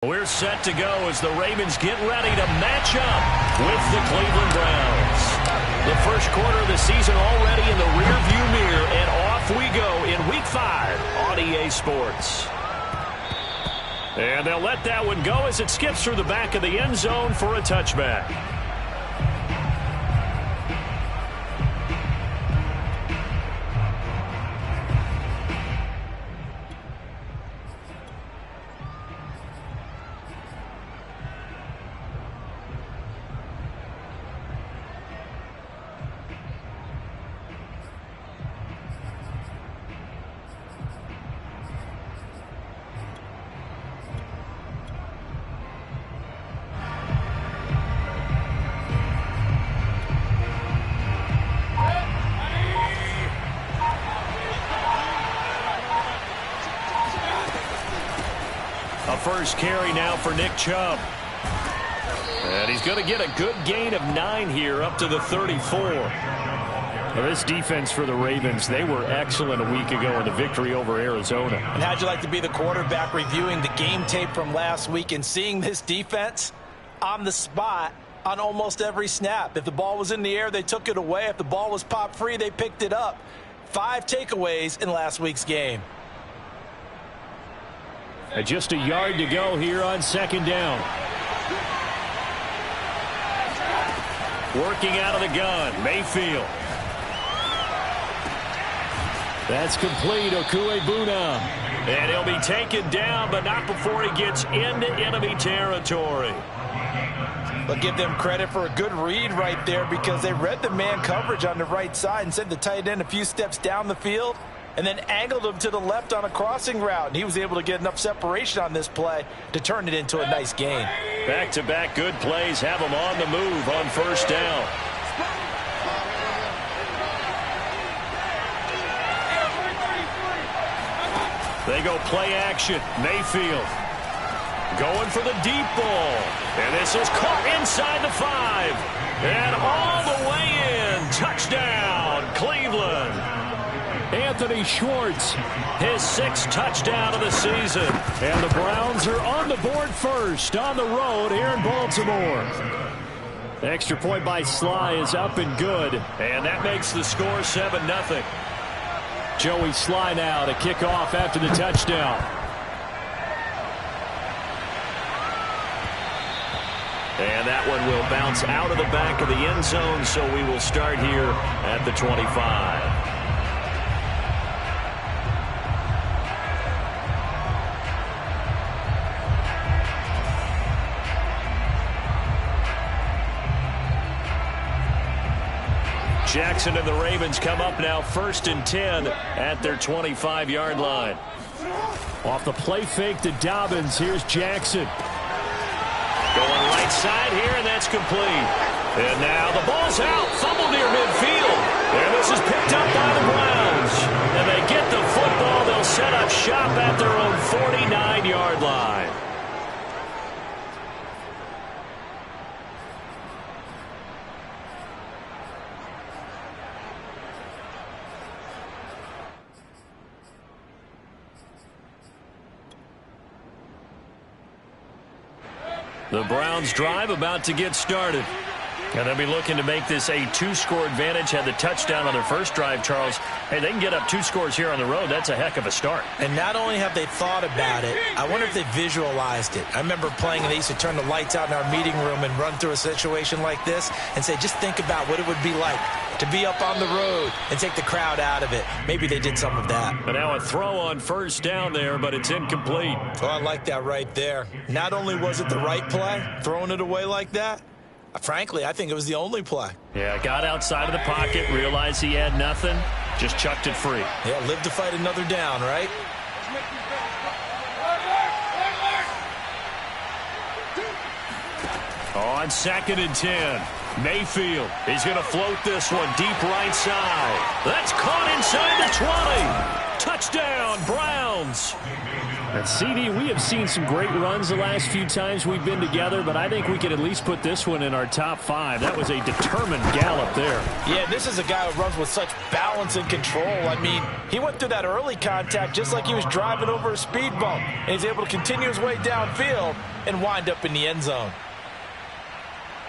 We're set to go as the Ravens get ready to match up with the Cleveland Browns. The first quarter of the season already in the rearview mirror, and off we go in Week 5 on EA Sports. And they'll let that one go as it skips through the back of the end zone for a touchback. First carry now for Nick Chubb. And he's going to get a good gain of 9 here up to the 34. Now this defense for the Ravens, they were excellent a week ago in the victory over Arizona. And how'd you like to be the quarterback reviewing the game tape from last week and seeing this defense on the spot on almost every snap? If the ball was in the air, they took it away. If the ball was pop free, they picked it up. 5 takeaways in last week's game. And just a yard to go here on second down. Working out of the gun, Mayfield. That's complete, Okuegbunam. And he'll be taken down, but not before he gets into enemy territory. But give them credit for a good read right there, because they read the man coverage on the right side and sent the tight end a few steps down the field, and then angled him to the left on a crossing route. And he was able to get enough separation on this play to turn it into a nice gain. Back-to-back good plays have him on the move on first down. They go play action. Mayfield going for the deep ball. And this is caught inside the 5. And all the way in. Touchdown, Cleveland. Anthony Schwartz, his 6th touchdown of the season. And the Browns are on the board first on the road here in Baltimore. The extra point by Sly is up and good. And that makes the score 7-0. Joey Sly now to kick off after the touchdown. And that one will bounce out of the back of the end zone, so we will start here at the 25. Jackson and the Ravens come up now 1st and 10 at their 25-yard line. Off the play fake to Dobbins, here's Jackson. Going right side here, and that's complete. And now the ball's out, fumble near midfield. And this is picked up by the Browns. And they get the football, they'll set up shop at their own 49-yard line. The Browns drive about to get started. And they'll be looking to make this a 2-score advantage. Had the touchdown on their first drive, Charles. Hey, they can get up 2 scores here on the road. That's a heck of a start. And not only have they thought about it, I wonder if they visualized it. I remember playing, and they used to turn the lights out in our meeting room and run through a situation like this and say, just think about what it would be like to be up on the road and take the crowd out of it. Maybe they did some of that. But now a throw on first down there, but it's incomplete. Oh, I like that right there. Not only was it the right play, throwing it away like that, frankly, I think it was the only play. Yeah, got outside of the pocket, realized he had nothing, just chucked it free. Yeah, live to fight another down, right? On 2nd and 10, Mayfield. He's going to float this one deep right side. That's caught inside the 20. Touchdown, Browns. And CD, we have seen some great runs the last few times we've been together, but I think we could at least put this one in our top 5. That was a determined gallop there. Yeah, this is a guy who runs with such balance and control. I mean, he went through that early contact just like he was driving over a speed bump. And he's able to continue his way downfield and wind up in the end zone.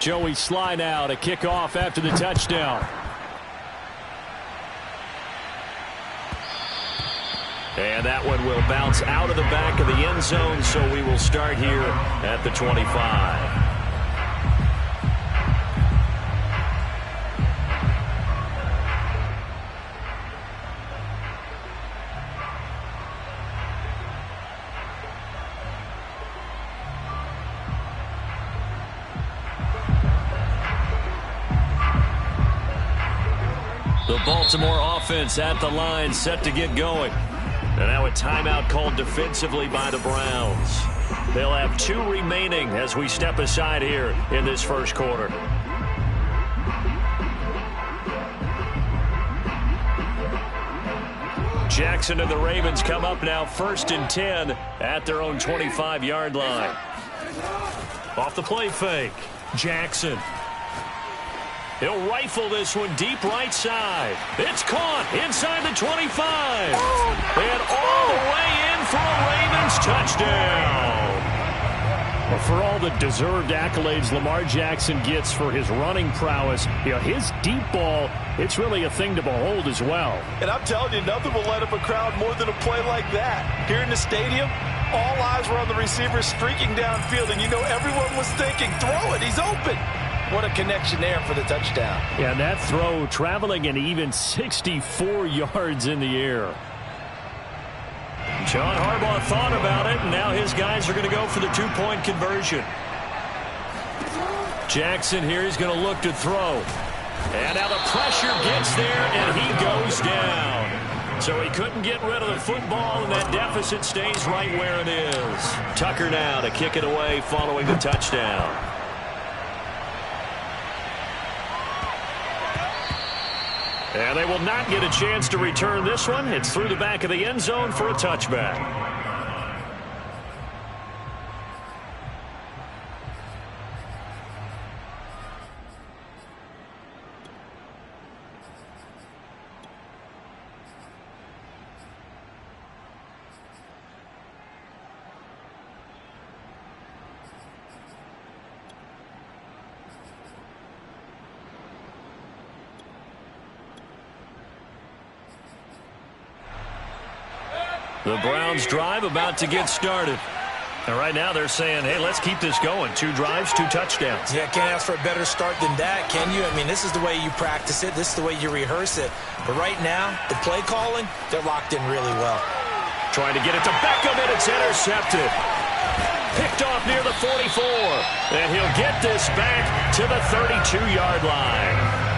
Joey Slye now to kick off after the touchdown. And that one will bounce out of the back of the end zone, so we will start here at the 25. The Baltimore offense at the line, set to get going. And now a timeout called defensively by the Browns. They'll have 2 remaining as we step aside here in this first quarter. Jackson and the Ravens come up now 1st and 10 at their own 25-yard line. Off the play fake, Jackson. He'll rifle this one deep right side. It's caught inside the 25. And all the way in for a Ravens touchdown. Well, for all the deserved accolades Lamar Jackson gets for his running prowess, his deep ball, it's really a thing to behold as well. And I'm telling you, nothing will light up a crowd more than a play like that. Here in the stadium, all eyes were on the receiver streaking downfield, and everyone was thinking, throw it, he's open. What a connection there for the touchdown. Yeah, that throw traveling an even 64 yards in the air. John Harbaugh thought about it, and now his guys are going to go for the 2-point conversion. Jackson here is going to look to throw. And now the pressure gets there, and he goes down. So he couldn't get rid of the football, and that deficit stays right where it is. Tucker now to kick it away following the touchdown. And they will not get a chance to return this one. It's through the back of the end zone for a touchback. The Browns drive about to get started. And right now they're saying, hey, let's keep this going. 2 drives, 2 touchdowns. Yeah, can't ask for a better start than that, can you? I mean, this is the way you practice it. This is the way you rehearse it. But right now, the play calling, they're locked in really well. Trying to get it to Beckham, and it's intercepted. Picked off near the 44. And he'll get this back to the 32-yard line.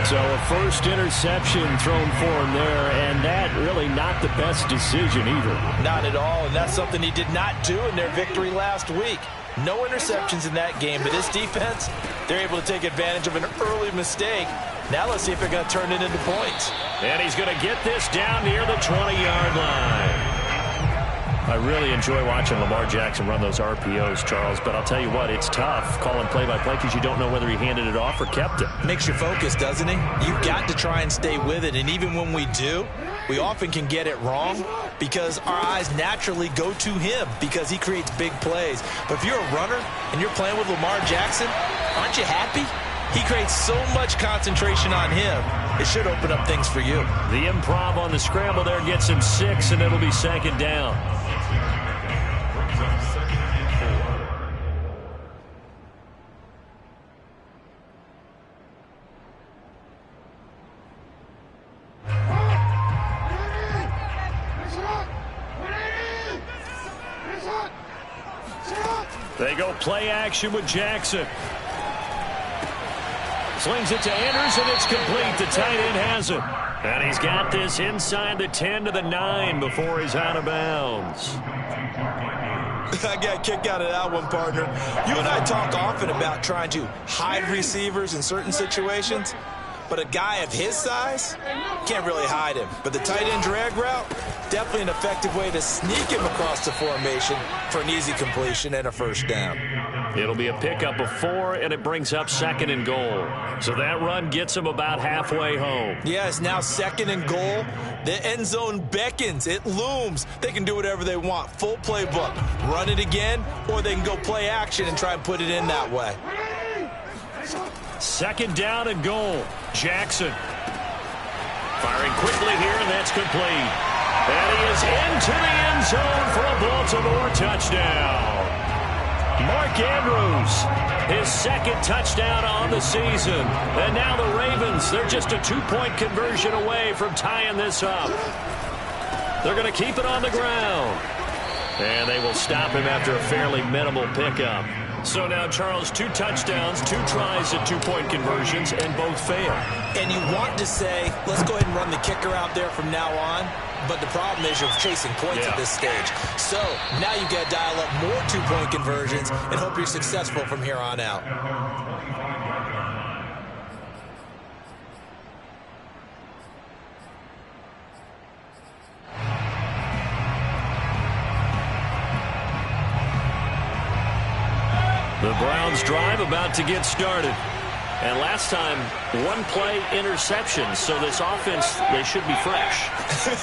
So a first interception thrown for him there, and that really not the best decision either. Not at all, and that's something he did not do in their victory last week. No interceptions in that game, but his defense, they're able to take advantage of an early mistake. Now let's see if they're going to turn it into points. And he's going to get this down near the 20-yard line. I really enjoy watching Lamar Jackson run those RPOs, Charles, but I'll tell you what, it's tough calling play-by-play because you don't know whether he handed it off or kept it. Makes you focus, doesn't he? You've got to try and stay with it, and even when we do, we often can get it wrong because our eyes naturally go to him because he creates big plays. But if you're a runner and you're playing with Lamar Jackson, aren't you happy? He creates so much concentration on him. It should open up things for you. The improv on the scramble there gets him 6, and it'll be 2nd down. They go play action with Jackson. Slings it to Anderson, and it's complete. The tight end has it. And he's got this inside the 10 to the 9 before he's out of bounds. I got a kick out of that one, partner. You and I talk often about trying to hide receivers in certain situations, but a guy of his size can't really hide him. But the tight end drag route, Definitely an effective way to sneak him across the formation for an easy completion and a first down. It'll be a pickup of 4, and it brings up 2nd and goal. So that run gets him about halfway home. Yeah, it's now 2nd and goal. The end zone beckons. It looms. They can do whatever they want. Full playbook. Run it again, or they can go play action and try and put it in that way. 2nd down and goal. Jackson. Firing quickly here, and that's complete. And he is into the end zone for a Baltimore touchdown. Mark Andrews, his 2nd touchdown on the season. And now the Ravens, they're just a 2-point conversion away from tying this up. They're going to keep it on the ground. And they will stop him after a fairly minimal pickup. So now, Charles, 2 touchdowns, 2 tries at 2-point conversions, and both fail. And you want to say, let's go ahead and run the kicker out there from now on. But the problem is you're chasing points at this stage. So now you got to dial up more 2-point conversions and hope you're successful from here on out. The Browns drive about to get started. And last time, 1-play interception. So this offense, they should be fresh.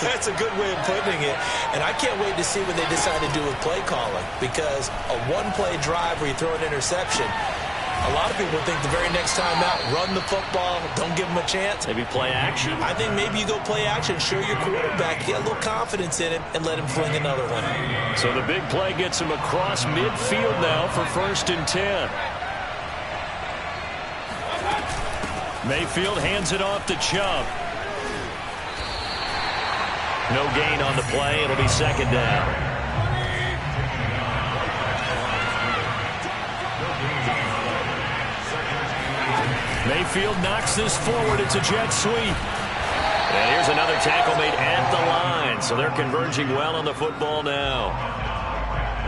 That's a good way of putting it. And I can't wait to see what they decide to do with play calling. Because a 1-play drive where you throw an interception, a lot of people think the very next time out, run the football, don't give them a chance. Maybe play action? I think maybe you go play action, show your quarterback, get a little confidence in him, and let him fling another one. So the big play gets him across midfield now for 1st and 10. Mayfield hands it off to Chubb. No gain on the play. It'll be 2nd down. Mayfield knocks this forward. It's a jet sweep. And here's another tackle made at the line. So they're converging well on the football now.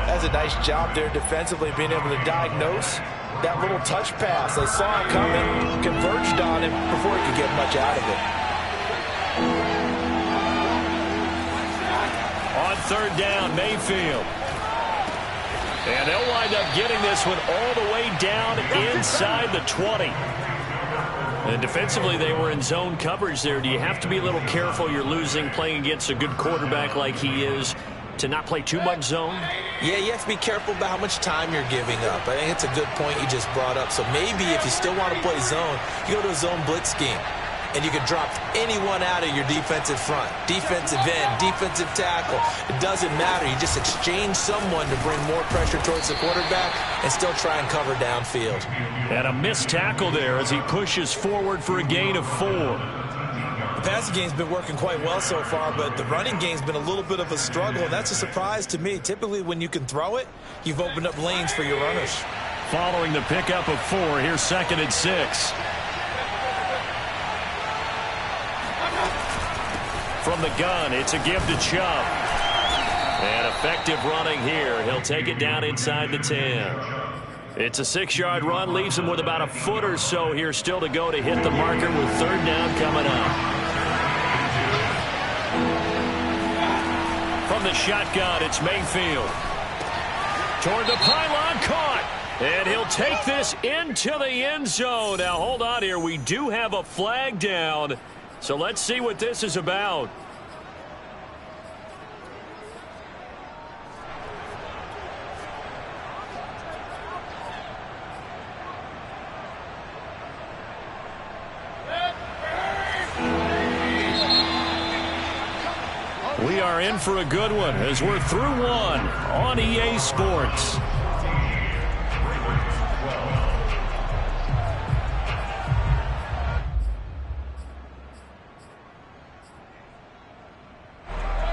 That's a nice job there defensively, being able to diagnose that little touch pass. They saw it coming, converged on him before he could get much out of it. On 3rd down, Mayfield. And they'll wind up getting this one all the way down inside the 20. And defensively, they were in zone coverage there. Do you have to be a little careful? You're losing, playing against a good quarterback like he is, to not play too much zone? Yeah, you have to be careful about how much time you're giving up. I think it's a good point you just brought up. So maybe if you still want to play zone, you go to a zone blitz scheme. And you can drop anyone out of your defensive front. Defensive end, defensive tackle. It doesn't matter. You just exchange someone to bring more pressure towards the quarterback and still try and cover downfield. And a missed tackle there as he pushes forward for a gain of 4. The passing game's been working quite well so far, but the running game's been a little bit of a struggle, and that's a surprise to me. Typically, when you can throw it, you've opened up lanes for your runners. Following the pickup of 4, here's 2nd and 6. From the gun, it's a give to Chubb. And effective running here. He'll take it down inside the 10. It's a 6-yard run, leaves him with about a foot or so here still to go to hit the marker with 3rd down coming up. From the shotgun, it's Mayfield. Toward the pylon, caught. And he'll take this into the end zone. Now, hold on here. We do have a flag down. So let's see what this is about. We are in for a good one as we're through one on EA Sports.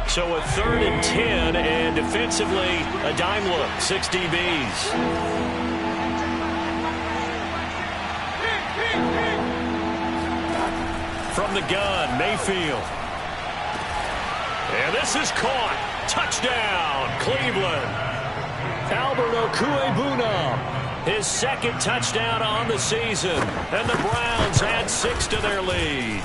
So a 3rd and 10, and defensively, a dime look, 6 DBs. From the gun, Mayfield. And this is caught. Touchdown, Cleveland. Albert Okwuegbunam, his 2nd touchdown on the season. And the Browns add 6 to their lead.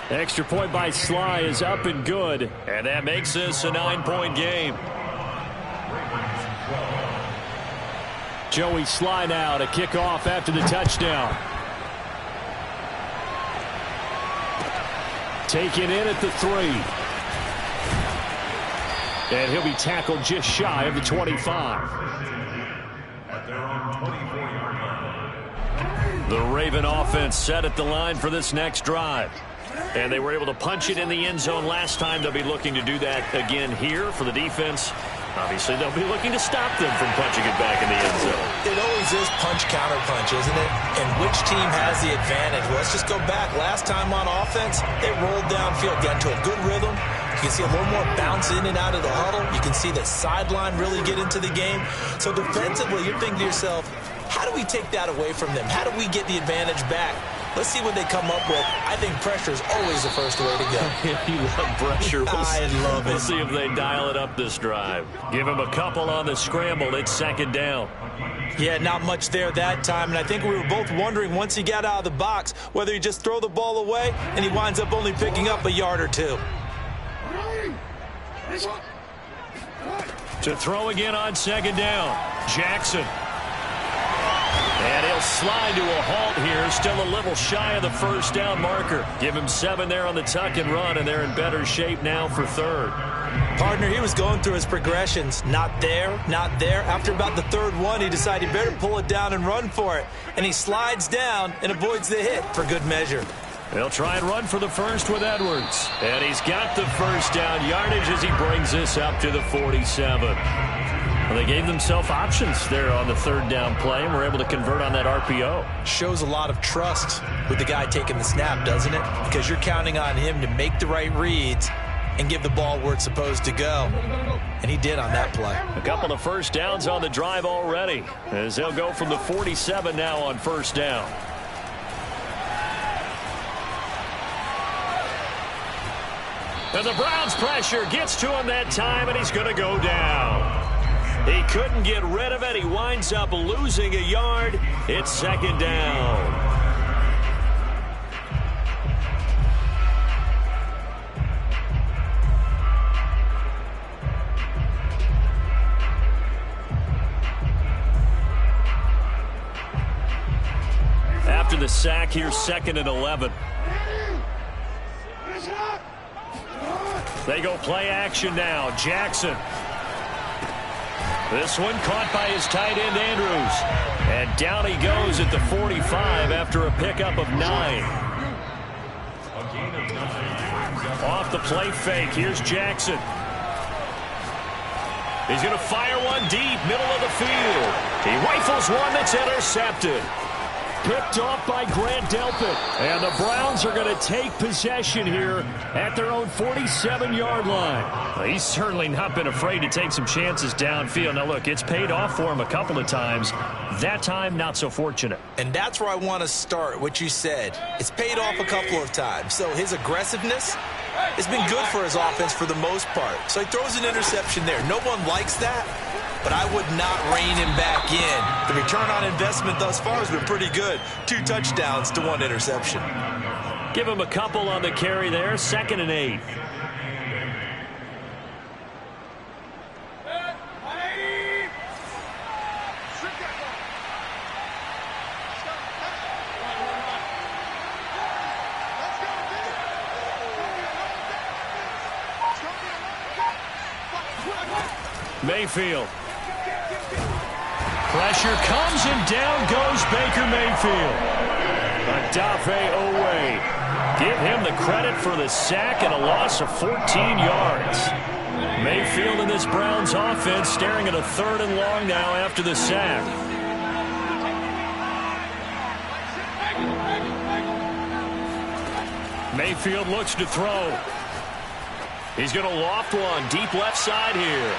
Extra point by Sly is up and good. And that makes this a 9-point game. Joey Sly now to kick off after the touchdown. Taken in at the 3. And he'll be tackled just shy of the 25. The Raven offense set at the line for this next drive. And they were able to punch it in the end zone last time. They'll be looking to do that again here for the defense. Obviously, they'll be looking to stop them from punching it back in the end zone. It always is punch-counter-punch, isn't it? And which team has the advantage? Well, let's just go back. Last time on offense, they rolled downfield, got into a good rhythm. You can see a little more bounce in and out of the huddle. You can see the sideline really get into the game. So defensively, you're thinking to yourself, how do we take that away from them? How do we get the advantage back? Let's see what they come up with. I think pressure is always the first way to go. You love pressure. I love it. We'll see if they dial it up this drive. Give him a couple on the scramble. It's second down. Yeah, not much there that time. And I think we were both wondering once he got out of the box whether he just throw the ball away and he winds up only picking up a yard or two. To throw again on second down. Jackson. And he'll slide to a halt here. Still a little shy of the first down marker. Give him 7 there on the tuck and run, and they're in better shape now for third. Partner, he was going through his progressions. Not there, not there. After about the third one, he decided he better pull it down and run for it. And he slides down and avoids the hit for good measure. They'll try and run for the first with Edwards. And he's got the first down yardage as he brings this up to the 47. Well, they gave themselves options there on the third down play and were able to convert on that RPO. Shows a lot of trust with the guy taking the snap, doesn't it? Because you're counting on him to make the right reads and give the ball where it's supposed to go. And he did on that play. A couple of first downs on the drive already as they'll go from the 47 now on first down. And the Browns pressure gets to him that time, and he's going to go down. He couldn't get rid of it. He winds up losing a yard. It's second down. After the sack, here's 2nd and 11. They go play action now. Jackson. This one caught by his tight end, Andrews. And down he goes at the 45 after a pickup of 9. Off the play fake, here's Jackson. He's going to fire one deep, middle of the field. He rifles one that's intercepted. Picked off by Grant Delpit. And the Browns are going to take possession here at their own 47-yard line. Well, he's certainly not been afraid to take some chances downfield. Now, look, it's paid off for him a couple of times. That time, not so fortunate. And that's where I want to start, what you said. It's paid off a couple of times. So his aggressiveness has been good for his offense for the most part. So he throws an interception there. No one likes that. But I would not rein him back in. The return on investment thus far has been pretty good. 2 touchdowns to 1 interception. Give him a couple on the carry there. 2nd and 8. Mayfield. Pressure comes and down goes Baker Mayfield. Odafe Oweh. Give him the credit for the sack and a loss of 14 yards. Mayfield in this Browns offense staring at a 3rd and long now after the sack. Mayfield looks to throw. He's going to loft one deep left side here.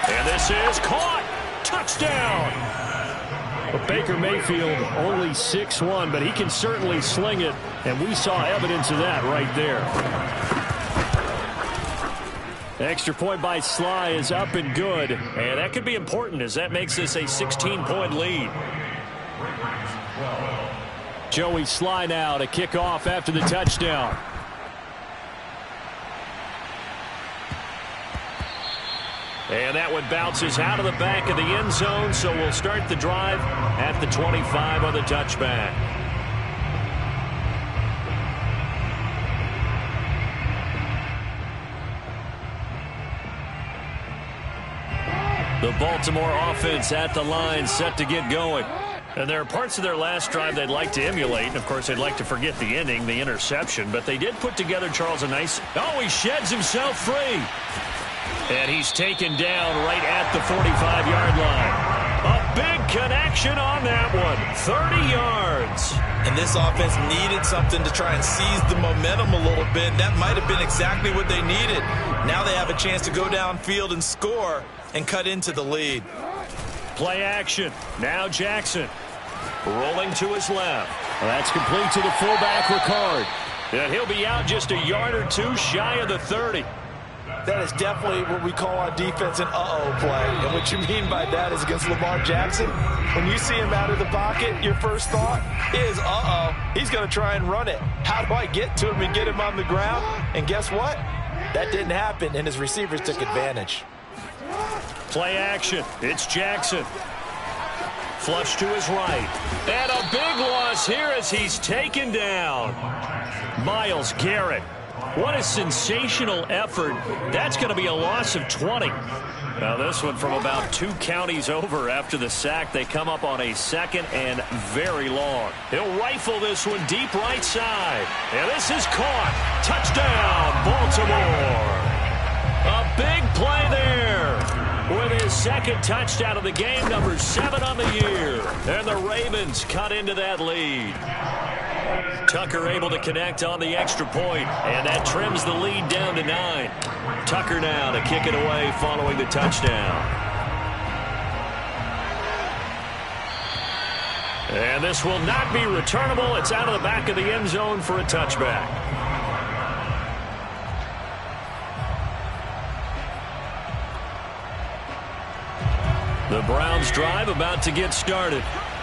And this is caught. Touchdown! But Baker Mayfield only 6'1", but he can certainly sling it, and we saw evidence of that right there. Extra point by Sly is up and good, and that could be important as that makes this a 16-point lead. Joey Sly now to kick off after the touchdown. And that one bounces out of the back of the end zone, so we'll start the drive at the 25 on the touchback. The Baltimore offense at the line, set to get going. And there are parts of their last drive they'd like to emulate. And, of course, they'd like to forget the ending, the interception. But they did put together, Charles, a nice... Oh, he sheds himself free. And he's taken down right at the 45-yard line. A big connection on that one. 30 yards. And this offense needed something to try and seize the momentum a little bit. That might have been exactly what they needed. Now they have a chance to go downfield and score and cut into the lead. Play action. Now Jackson. Rolling to his left. Well, that's complete to the fullback, Ricard. And he'll be out just a yard or two shy of the 30. That is definitely what we call on defense an uh-oh play. And what you mean by that is against Lamar Jackson, when you see him out of the pocket, your first thought is, uh-oh, he's going to try and run it. How do I get to him and get him on the ground? And guess what? That didn't happen, and his receivers took advantage. Play action. It's Jackson. Flush to his right. And a big loss here as he's taken down. Myles Garrett. What a sensational effort. That's going to be a loss of 20. Now this one from about 2 counties over after the sack. They come up on a second and very long. He'll rifle this one deep right side. And this is caught. Touchdown, Baltimore. A big play there. With his second touchdown of the game, number 7 on the year. And the Ravens cut into that lead. Tucker able to connect on the extra point, and that trims the lead down to 9. Tucker now to kick it away following the touchdown. And this will not be returnable. It's out of the back of the end zone for a touchback. The Browns drive about to get started.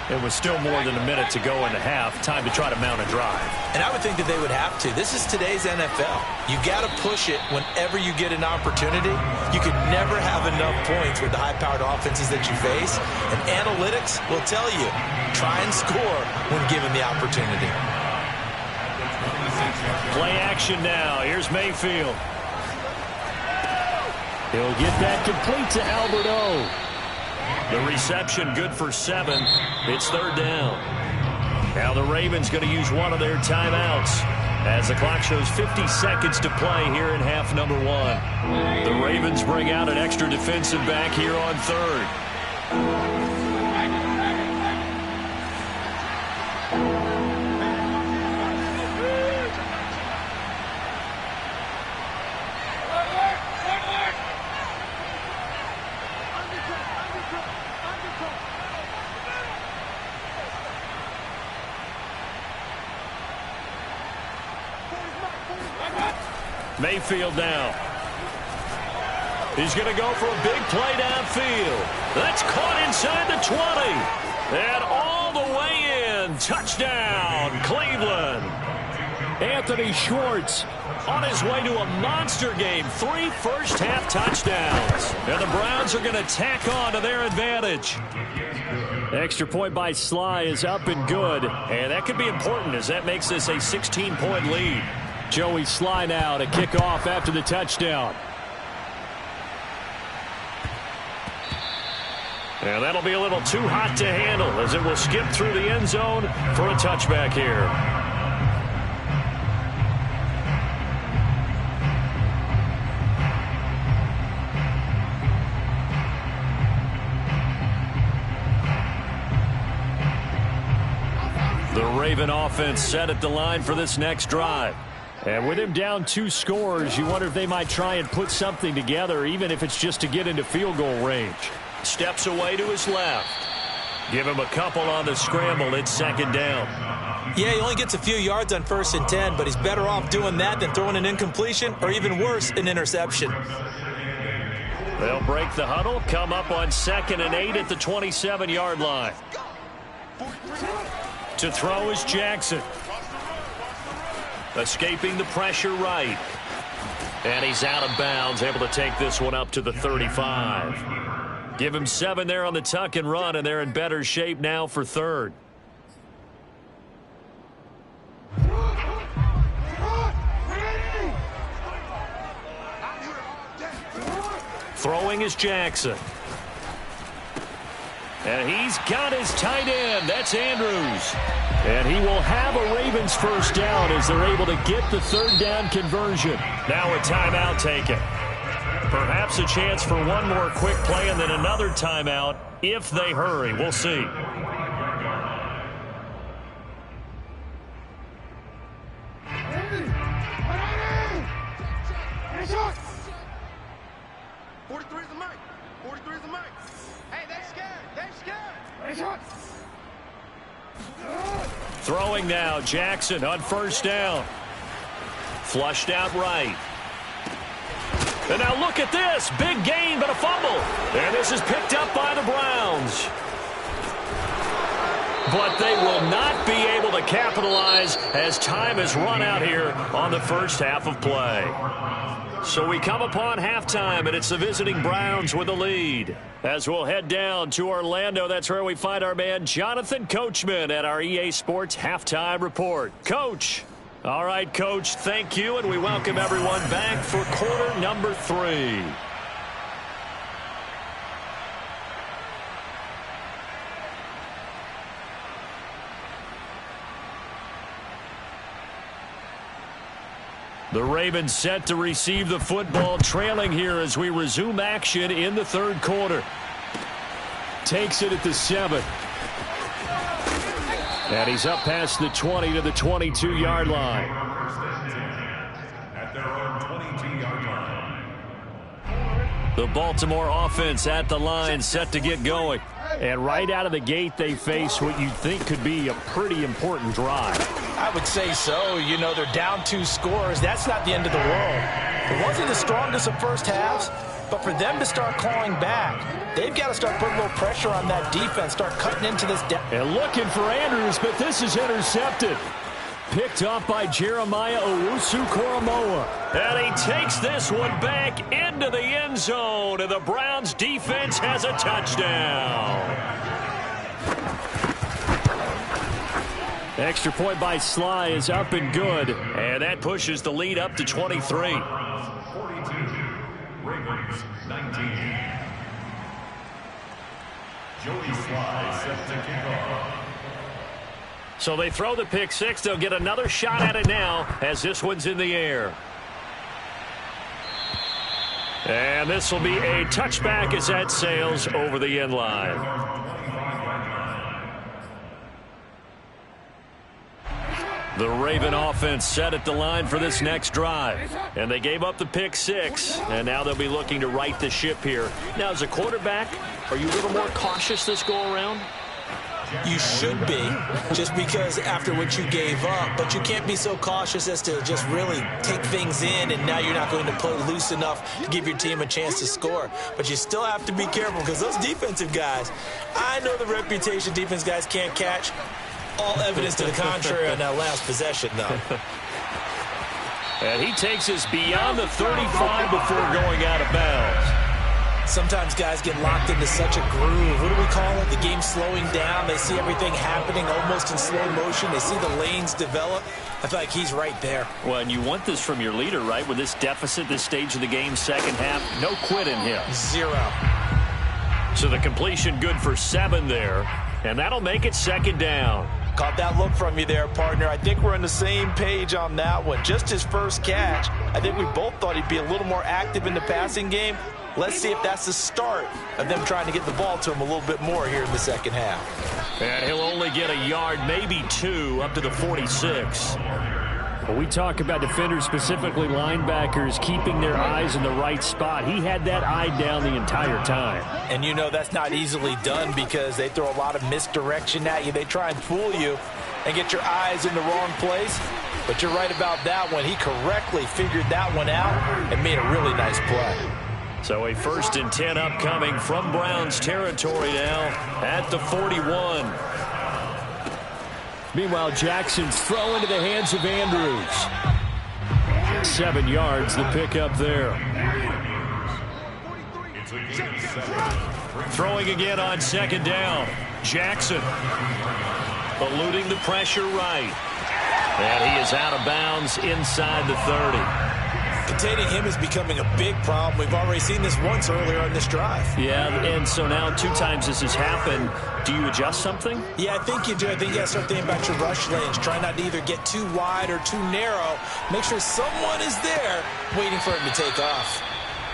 It was still more than a minute to go in the half. Time to try to mount a drive. And I would think that they would have to. This is today's NFL. You got to push it whenever you get an opportunity. You could never have enough points with the high-powered offenses that you face. And analytics will tell you, try and score when given the opportunity. Play action now. Here's Mayfield. He'll get that complete to Albert O. The reception good for 7. It's 3rd down. Now the Ravens going to use one of their timeouts as the clock shows 50 seconds to play here in half number 1. The Ravens bring out an extra defensive back here on 3rd. Mayfield now. He's going to go for a big play downfield. That's caught inside the 20. And all the way in. Touchdown, Cleveland. Anthony Schwartz on his way to a monster game. 3 first-half touchdowns. And the Browns are going to tack on to their advantage. Extra point by Sly is up and good. And that could be important as that makes this a 16-point lead. Joey Sly now to kick off after the touchdown. And that'll be a little too hot to handle as it will skip through the end zone for a touchback here. The Raven offense set at the line for this next drive. And with him down 2 scores, you wonder if they might try and put something together, even if it's just to get into field goal range. Steps away to his left. Give him a couple on the scramble. It's 2nd down. Yeah, he only gets a few yards on 1st and 10, but he's better off doing that than throwing an incompletion or even worse, an interception. They'll break the huddle, come up on 2nd and 8 at the 27-yard line. To throw is Jackson. Escaping the pressure right. And he's out of bounds, able to take this one up to the 35. Give him 7 there on the tuck and run, and they're in better shape now for third. Throwing is Jackson. And he's got his tight end. That's Andrews. And he will have a Ravens first down as they're able to get the third down conversion. Now a timeout taken. Perhaps a chance for one more quick play and then another timeout if they hurry. We'll see. Throwing now, Jackson on first down. Flushed out right. And now look at this. Big gain, but a fumble. And this is picked up by the Browns. But they will not be able to capitalize as time has run out here on the first half of play. So we come upon halftime, and it's the visiting Browns with the lead. As we'll head down to Orlando, that's where we find our man Jonathan Coachman at our EA Sports Halftime Report. Coach. All right, Coach, thank you, and we welcome everyone back for quarter number 3. The Ravens set to receive the football, trailing here as we resume action in the third quarter. Takes it at the 7. And he's up past the 20 to the 22-yard line. At their own 22-yard line. The Baltimore offense at the line, set to get going. And right out of the gate, they face what you'd think could be a pretty important drive. I would say so. You know, they're down 2 scores. That's not the end of the world. It wasn't the strongest of first halves, but for them to start clawing back, they've got to start putting a little pressure on that defense, start cutting into this. And looking for Andrews, but this is intercepted. Picked up by Jeremiah Owusu-Koramoah. And he takes this one back into the end zone, and the Browns defense has a touchdown. Extra point by Sly is up and good, and that pushes the lead up to 23. 42, Ravens 19. Joey Sly set to kick off. So they throw the pick 6. They'll get another shot at it now as this one's in the air. And this will be a touchback as that sails over the end line. The Raven offense set at the line for this next drive. And they gave up the pick 6, and now they'll be looking to right the ship here. Now, as a quarterback, are you a little more cautious this go-around? You should be, just because after what you gave up, but you can't be so cautious as to just really take things in, and now you're not going to play loose enough to give your team a chance to score. But you still have to be careful, because those defensive guys, I know the reputation defense guys can't catch. All evidence to the contrary on that last possession, though. And he takes us beyond the 35 before going out of bounds. Sometimes guys get locked into such a groove. What do we call it? The game's slowing down. They see everything happening almost in slow motion. They see the lanes develop. I feel like he's right there. Well, and you want this from your leader, right? With this deficit, this stage of the game, second half, no quit in him. 0. So the completion good for 7 there, and that'll make it second down. Caught that look from you there, partner. I think we're on the same page on that one. Just his first catch. I think we both thought he'd be a little more active in the passing game. Let's see if that's the start of them trying to get the ball to him a little bit more here in the second half. And he'll only get a yard, maybe 2, up to the 46. When we talk about defenders, specifically linebackers, keeping their eyes in the right spot, he had that eye down the entire time. And you know that's not easily done because they throw a lot of misdirection at you. They try and fool you and get your eyes in the wrong place. But you're right about that one. He correctly figured that one out and made a really nice play. So a 1st and 10 upcoming from Browns territory now at the 41. Meanwhile, Jackson's throw into the hands of Andrews. 7 yards, the pickup there. Throwing again on second down. Jackson eluding the pressure right. And he is out of bounds inside the 30. Containing him is becoming a big problem. We've already seen this once earlier on this drive. Yeah, and so now 2 times this has happened. Do you adjust something? Yeah, I think you do. I think you got to start thinking about your rush lanes. Try not to either get too wide or too narrow. Make sure someone is there waiting for him to take off.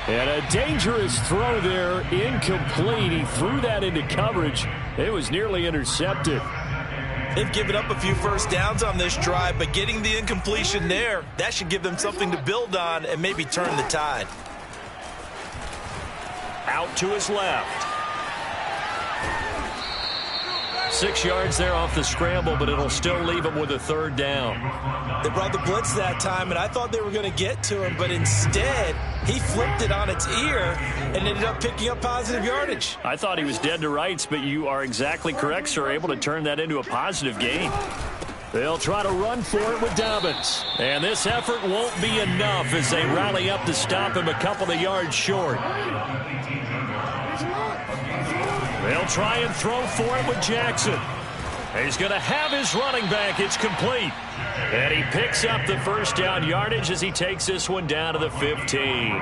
And a dangerous throw there, incomplete. He threw that into coverage. It was nearly intercepted. They've given up a few first downs on this drive, but getting the incompletion there, that should give them something to build on and maybe turn the tide. Out to his left. 6 yards there off the scramble, but it'll still leave him with a 3rd down. They brought the blitz that time, and I thought they were going to get to him, but instead, he flipped it on its ear and ended up picking up positive yardage. I thought he was dead to rights, but you are exactly correct, sir, able to turn that into a positive gain. They'll try to run for it with Dobbins. And this effort won't be enough as they rally up to stop him a couple of yards short. They'll try and throw for it with Jackson. He's going to have his running back. It's complete. And he picks up the first down yardage as he takes this one down to the 15.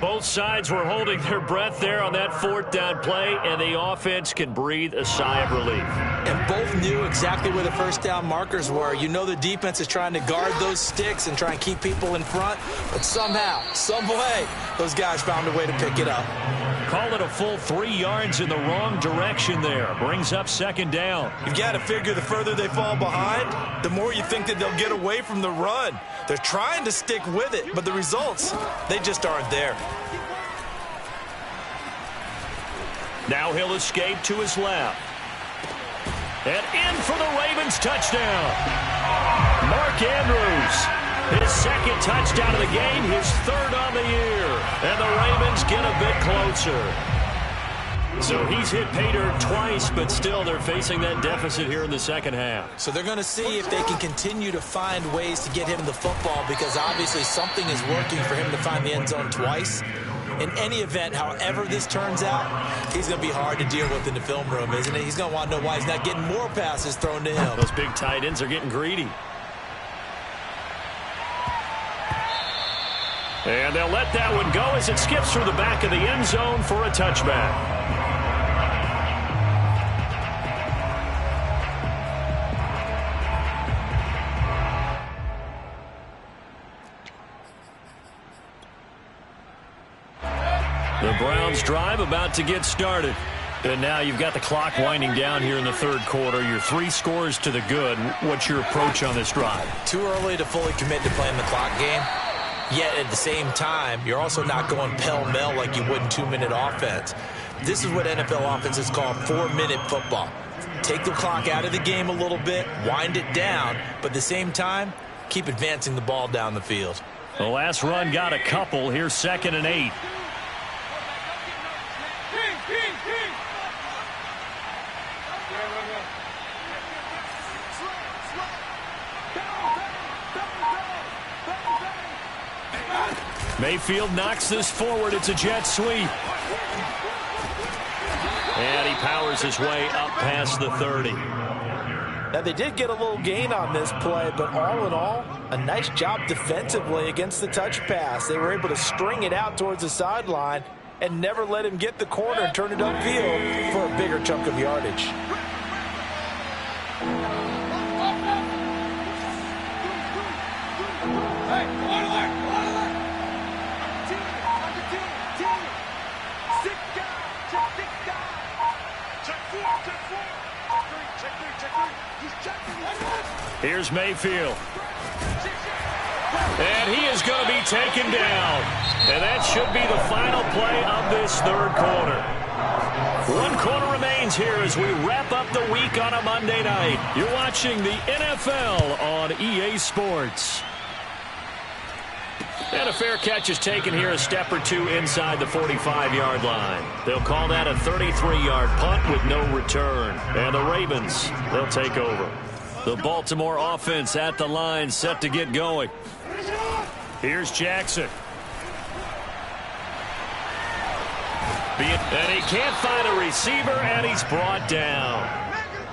Both sides were holding their breath there on that 4th down play, and the offense can breathe a sigh of relief. And both knew exactly where the first down markers were. You know the defense is trying to guard those sticks and try and keep people in front, but somehow, some way, those guys found a way to pick it up. Call it a full 3 yards in the wrong direction there. Brings up 2nd down. You've got to figure the further they fall behind, the more you think that they'll get away from the run. They're trying to stick with it, but the results, they just aren't there. Now he'll escape to his left. And in for the Ravens touchdown. Mark Andrews, his 2nd touchdown of the game, his 3rd on the year. And the Ravens get a bit closer. So he's hit pay dirt twice, but still they're facing that deficit here in the 2nd half. So they're going to see if they can continue to find ways to get him the football, because obviously something is working for him to find the end zone twice. In any event, however this turns out, he's going to be hard to deal with in the film room, isn't he? He's going to want to know why he's not getting more passes thrown to him. Those big tight ends are getting greedy. And they'll let that one go as it skips through the back of the end zone for a touchback. The Browns drive about to get started. And now you've got the clock winding down here in the 3rd quarter. You're 3 scores to the good. What's your approach on this drive? Too early to fully commit to playing the clock game. Yet at the same time, you're also not going pell-mell like you would in 2-minute offense. This is what NFL offenses call 4-minute football. Take the clock out of the game a little bit, wind it down, but at the same time, keep advancing the ball down the field. The last run got a couple. Here's 2nd and 8. Mayfield knocks this forward. It's a jet sweep. And he powers his way up past the 30. Now, they did get a little gain on this play, but all in all, a nice job defensively against the touch pass. They were able to string it out towards the sideline and never let him get the corner and turn it upfield for a bigger chunk of yardage. Here's Mayfield. And he is going to be taken down. And that should be the final play of this 3rd quarter. 1 quarter remains here as we wrap up the week on a Monday night. You're watching the NFL on EA Sports. And a fair catch is taken here a step or 2 inside the 45-yard line. They'll call that a 33-yard punt with no return. And the Ravens, they'll take over. The Baltimore offense at the line, set to get going. Here's Jackson. And he can't find a receiver, and he's brought down.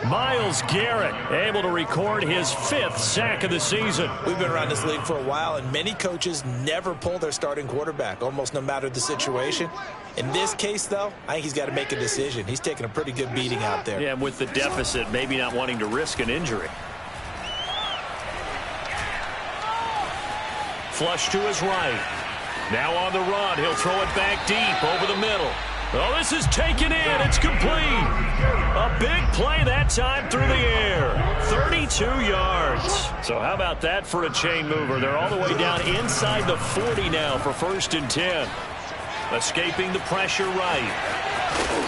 Myles Garrett able to record his 5th sack of the season. We've been around this league for a while, and many coaches never pull their starting quarterback, almost no matter the situation. In this case, though, I think he's got to make a decision. He's taking a pretty good beating out there. Yeah, with the deficit, maybe not wanting to risk an injury. Flush to his right. Now on the run, he'll throw it back deep over the middle. Oh, this is taken in. It's complete. A big play that time through the air. 32 yards. So how about that for a chain mover? They're all the way down inside the 40 now for 1st and 10. Escaping the pressure right.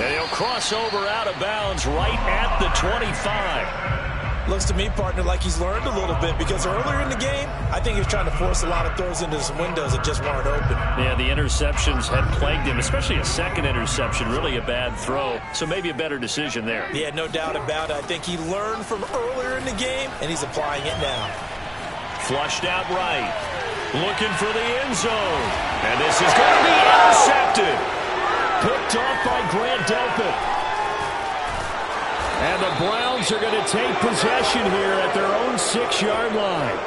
And he'll cross over out of bounds right at the 25. Looks to me, partner, like he's learned a little bit, because earlier in the game, I think he was trying to force a lot of throws into some windows that just weren't open. Yeah, the interceptions had plagued him, especially a second interception, really a bad throw. So maybe a better decision there. Yeah, no doubt about it. I think he learned from earlier in the game, and he's applying it now. Flushed out right. Looking for the end zone. And this is going to be intercepted. Picked off by Grant Delpit. And the Browns are going to take possession here at their own 6-yard line.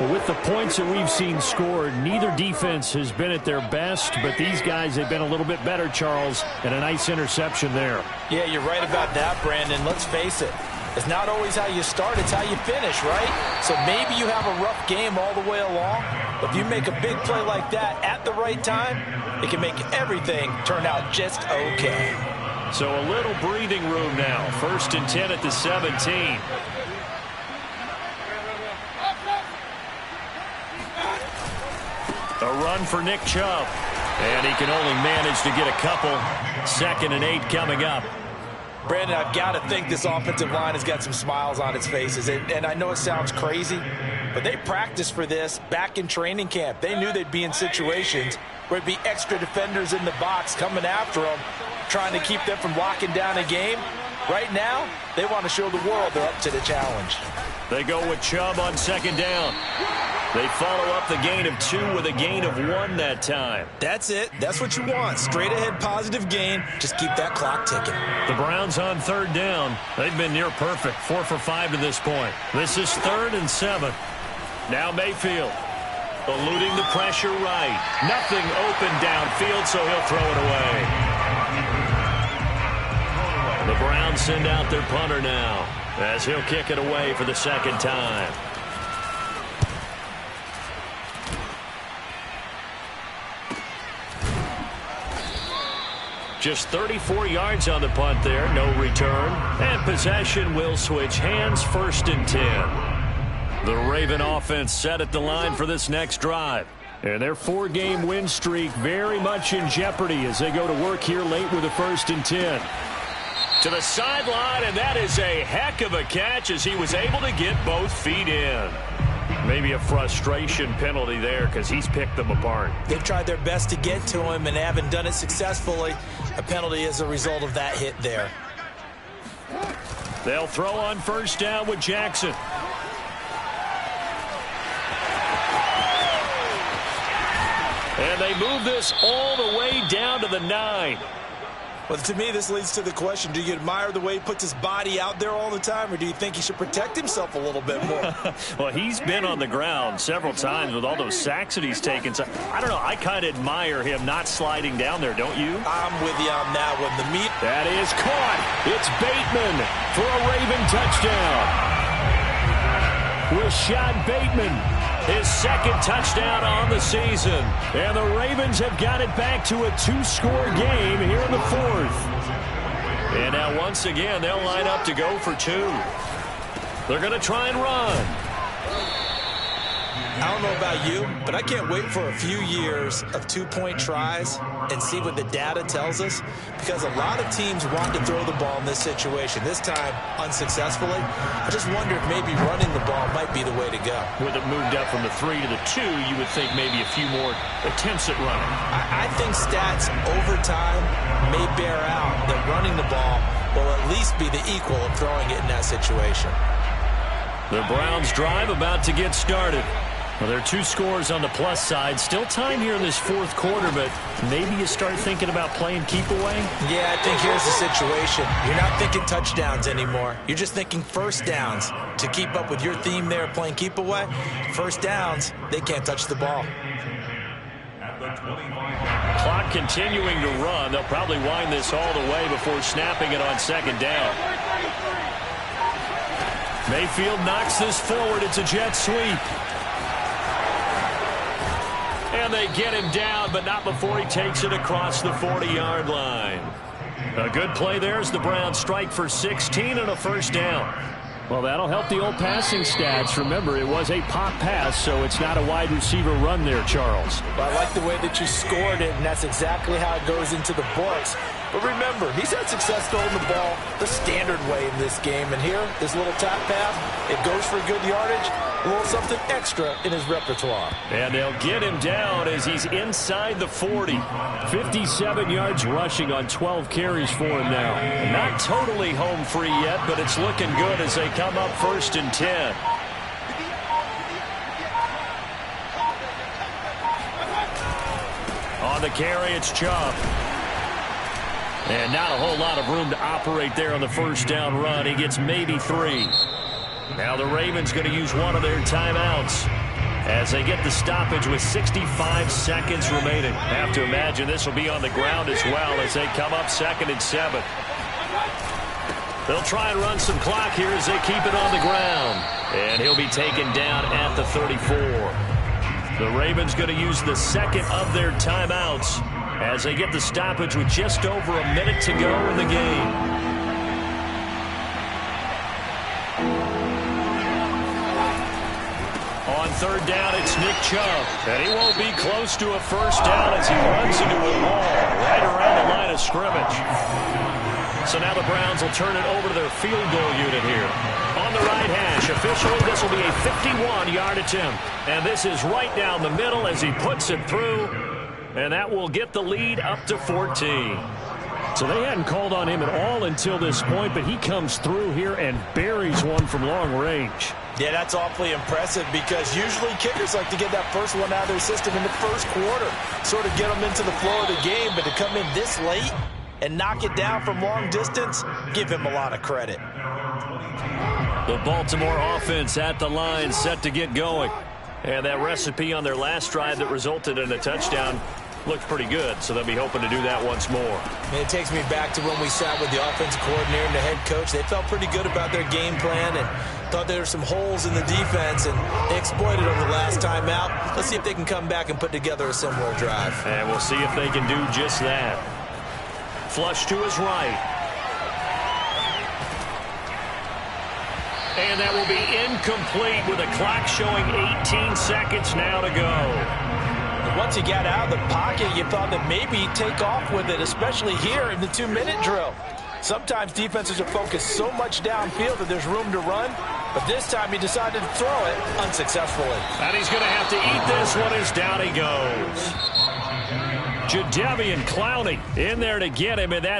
Well, with the points that we've seen scored, neither defense has been at their best, but these guys have been a little bit better, Charles, and a nice interception there. Yeah, you're right about that, Brandon. Let's face it. It's not always how you start, it's how you finish, right? So maybe you have a rough game all the way along, but if you make a big play like that at the right time, it can make everything turn out just okay. So a little breathing room now. 1st and 10 at the 17. A run for Nick Chubb. And he can only manage to get a couple. 2nd and 8 coming up. Brandon, I've got to think this offensive line has got some smiles on its faces. And I know it sounds crazy, but they practiced for this back in training camp. They knew they'd be in situations where it'd be extra defenders in the box coming after them, trying to keep them from locking down a game. Right now, they want to show the world they're up to the challenge. They go with Chubb on 2nd down. They follow up the gain of 2 with a gain of 1 that time. That's it. That's what you want. Straight ahead positive gain. Just keep that clock ticking. The Browns on 3rd down. They've been near perfect. 4 for 5 to this point. This is 3rd and 7. Now Mayfield. Eluding the pressure right. Nothing open downfield, so he'll throw it away. The Browns send out their punter now, as he'll kick it away for the 2nd time. Just 34 yards on the punt there, no return. And possession will switch hands, 1st and 10. The Raven offense set at the line for this next drive. And their 4-game win streak very much in jeopardy as they go to work here late with a 1st and 10. To the sideline, and that is a heck of a catch as he was able to get both feet in. Maybe a frustration penalty there because he's picked them apart. They've tried their best to get to him and haven't done it successfully. A penalty as a result of that hit there. They'll throw on 1st down with Jackson. And they move this all the way down to the 9. Well, to me, this leads to the question, do you admire the way he puts his body out there all the time, or do you think he should protect himself a little bit more? Well, he's been on the ground several times with all those sacks that he's taken. So, I don't know. I kind of admire him not sliding down there, don't you? I'm with you on that one. That is caught. It's Bateman for a Raven touchdown. Rashad Bateman, his 2nd touchdown on the season. And the Ravens have got it back to a 2-score game here in the 4th. And now once again, they'll line up to go for 2. They're going to try and run. I don't know about you, but I can't wait for a few years of 2-point tries and see what the data tells us, because a lot of teams want to throw the ball in this situation. This time, unsuccessfully. I just wonder if maybe running the ball might be the way to go. With it moved up from the 3 to the 2, you would think maybe a few more attempts at running. I think stats over time may bear out that running the ball will at least be the equal of throwing it in that situation. The Browns drive about to get started. Well, there are 2 scores on the plus side. Still time here in this fourth quarter, but maybe you start thinking about playing keep away? Yeah, I think here's the situation. You're not thinking touchdowns anymore. You're just thinking first downs. To keep up with your theme there, playing keep away, first downs, they can't touch the ball. Clock continuing to run. They'll probably wind this all the way before snapping it on second down. Mayfield knocks this forward. It's a jet sweep. And they get him down, but not before he takes it across the 40-yard line. A good play there as the Browns strike for 16 and a first down. Well, that'll help the old passing stats. Remember, it was a pop pass, so it's not a wide receiver run there, Charles. Well, I like the way that you scored it, and that's exactly how it goes into the books. But remember, he's had success throwing the ball the standard way in this game. And here, this little tap pass, it goes for good yardage, a little something extra in his repertoire. And they'll get him down as he's inside the 40. 57 yards rushing on 12 carries for him now. Not totally home free yet, but it's looking good as they come up 1st and 10. On the carry, it's Chubb. And not a whole lot of room to operate there on the first down run. He gets maybe 3. Now the Ravens going to use one of their timeouts as they get the stoppage with 65 seconds remaining. Have to imagine this will be on the ground as well as they come up 2nd and 7. They'll try and run some clock here as they keep it on the ground. And he'll be taken down at the 34. The Ravens going to use the second of their timeouts as they get the stoppage with just over a minute to go in the game. On 3rd down, it's Nick Chubb. And he won't be close to a first down as he runs into a wall right around the line of scrimmage. So now the Browns will turn it over to their field goal unit here. On the right hash, officially this will be a 51-yard attempt. And this is right down the middle as he puts it through. And that will get the lead up to 14. So they hadn't called on him at all until this point, but he comes through here and buries one from long range. Yeah, that's awfully impressive because usually kickers like to get that first one out of their system in the first quarter, sort of get them into the flow of the game, but to come in this late and knock it down from long distance, give him a lot of credit. The Baltimore offense at the line, set to get going. And that recipe on their last drive that resulted in a touchdown looked pretty good, so they'll be hoping to do that once more. And it takes me back to when we sat with the offensive coordinator and the head coach. They felt pretty good about their game plan and thought there were some holes in the defense, and they exploited them the last time out. Let's see if they can come back and put together a similar drive. And we'll see if they can do just that. Flush to his right. And that will be incomplete with a clock showing 18 seconds now to go. Once he got out of the pocket, you thought that maybe he'd take off with it, especially here in the 2-minute drill. Sometimes defenses are focused so much downfield that there's room to run, but this time he decided to throw it unsuccessfully. And he's going to have to eat this one as down he goes. Jadeveon Clowney in there to get him, and that